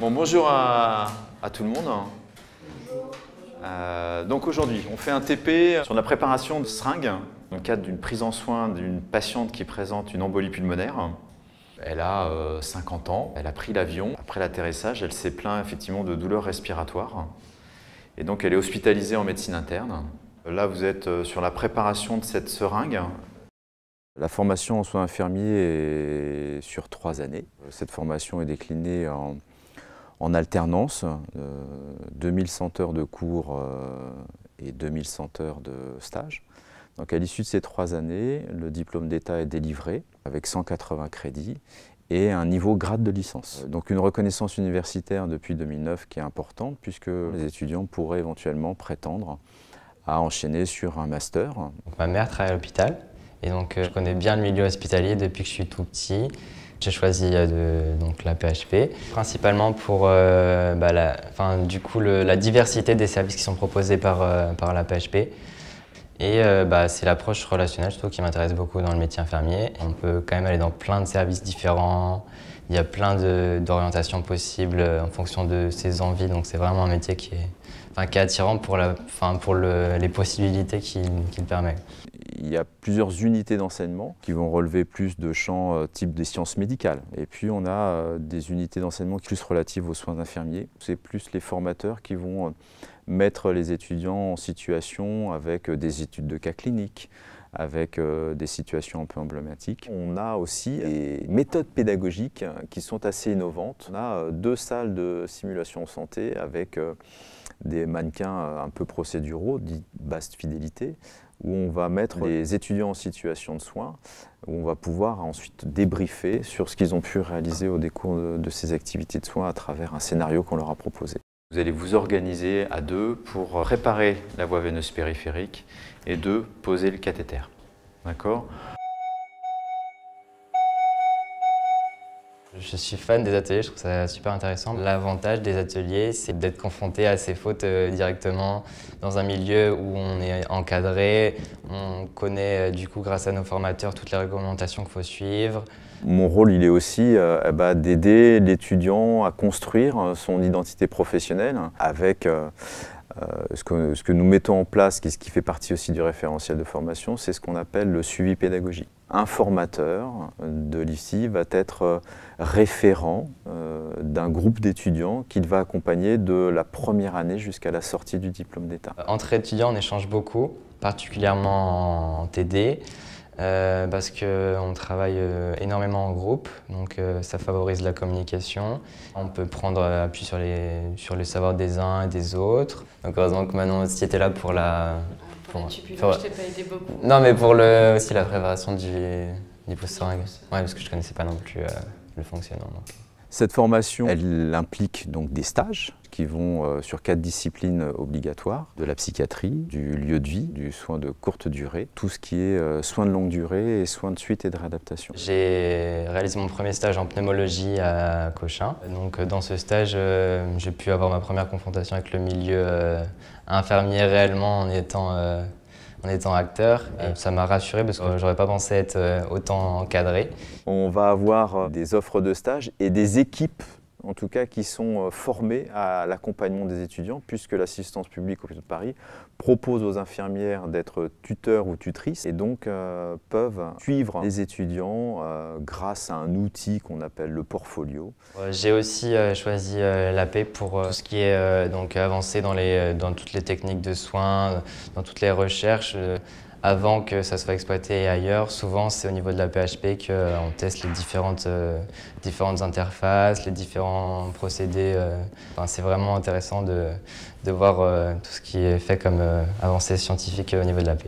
Bon, bonjour à tout le monde. Donc aujourd'hui, on fait un TP sur la préparation de seringues dans le cadre d'une prise en soin d'une patiente qui présente une embolie pulmonaire. Elle a 50 ans, elle a pris l'avion. Après l'atterrissage, elle s'est plainte effectivement de douleurs respiratoires. Et donc elle est hospitalisée en médecine interne. Là, vous êtes sur la préparation de cette seringue. La formation en soins infirmiers est sur 3 années. Cette formation est déclinée en alternance, 2100 heures de cours et 2100 heures de stage. Donc à l'issue de ces 3 années, le diplôme d'État est délivré avec 180 crédits et un niveau grade de licence. Donc une reconnaissance universitaire depuis 2009 qui est importante puisque les étudiants pourraient éventuellement prétendre à enchaîner sur un master. Donc, ma mère travaille à l'hôpital et donc je connais bien le milieu hospitalier depuis que je suis tout petit. J'ai choisi donc la PHP, principalement pour la diversité des services qui sont proposés par la PHP. Et c'est l'approche relationnelle surtout qui m'intéresse beaucoup dans le métier infirmier. On peut quand même aller dans plein de services différents, il y a plein d'orientations possibles en fonction de ses envies, donc c'est vraiment un métier qui est attirant pour les possibilités qu'il permet. Il y a plusieurs unités d'enseignement qui vont relever plus de champs type des sciences médicales. Et puis on a des unités d'enseignement plus relatives aux soins infirmiers. C'est plus les formateurs qui vont mettre les étudiants en situation avec des études de cas cliniques, avec des situations un peu emblématiques. On a aussi des méthodes pédagogiques qui sont assez innovantes. On a 2 salles de simulation en santé avec des mannequins un peu procéduraux, dits basse fidélité, où on va mettre les étudiants en situation de soins, où on va pouvoir ensuite débriefer sur ce qu'ils ont pu réaliser au décours de ces activités de soins à travers un scénario qu'on leur a proposé. Vous allez vous organiser à 2 pour préparer la voie veineuse périphérique et 2, poser le cathéter. D'accord ? Je suis fan des ateliers, je trouve ça super intéressant. L'avantage des ateliers, c'est d'être confronté à ses fautes directement dans un milieu où on est encadré, on connaît du coup grâce à nos formateurs toutes les réglementations qu'il faut suivre. Mon rôle, il est aussi d'aider l'étudiant à construire son identité professionnelle avec ce que nous mettons en place, ce qui fait partie aussi du référentiel de formation, c'est ce qu'on appelle le suivi pédagogique. Un formateur de l'IFSI va être référent d'un groupe d'étudiants qu'il va accompagner de la première année jusqu'à la sortie du diplôme d'État. Entre étudiants, on échange beaucoup, particulièrement en TD. Parce qu'on travaille énormément en groupe, donc ça favorise la communication. On peut prendre appui sur le savoir des uns et des autres. Donc heureusement que Manon aussi était là pour je t'ai pas aidé beaucoup. Non, mais pour aussi la préparation du post-seringue. Ouais, parce que je ne connaissais pas non plus le fonctionnement. Donc. Cette formation, elle implique donc des stages qui vont sur 4 disciplines obligatoires, de la psychiatrie, du lieu de vie, du soin de courte durée, tout ce qui est soins de longue durée et soins de suite et de réadaptation. J'ai réalisé mon premier stage en pneumologie à Cochin. Donc dans ce stage, j'ai pu avoir ma première confrontation avec le milieu infirmier réellement en étant acteur. Et ça m'a rassuré parce que j'aurais pas pensé être autant encadré. On va avoir des offres de stage et des équipes en tout cas qui sont formées à l'accompagnement des étudiants puisque l'assistance publique au Hôpital de Paris propose aux infirmières d'être tuteurs ou tutrices et donc peuvent suivre les étudiants grâce à un outil qu'on appelle le portfolio. J'ai aussi choisi l'AP pour tout ce qui est donc avancé dans toutes les techniques de soins, dans toutes les recherches. Avant que ça soit exploité ailleurs, souvent c'est au niveau de la PHP qu'on teste les différentes interfaces, les différents procédés. C'est vraiment intéressant de voir tout ce qui est fait comme avancée scientifique au niveau de l'AP.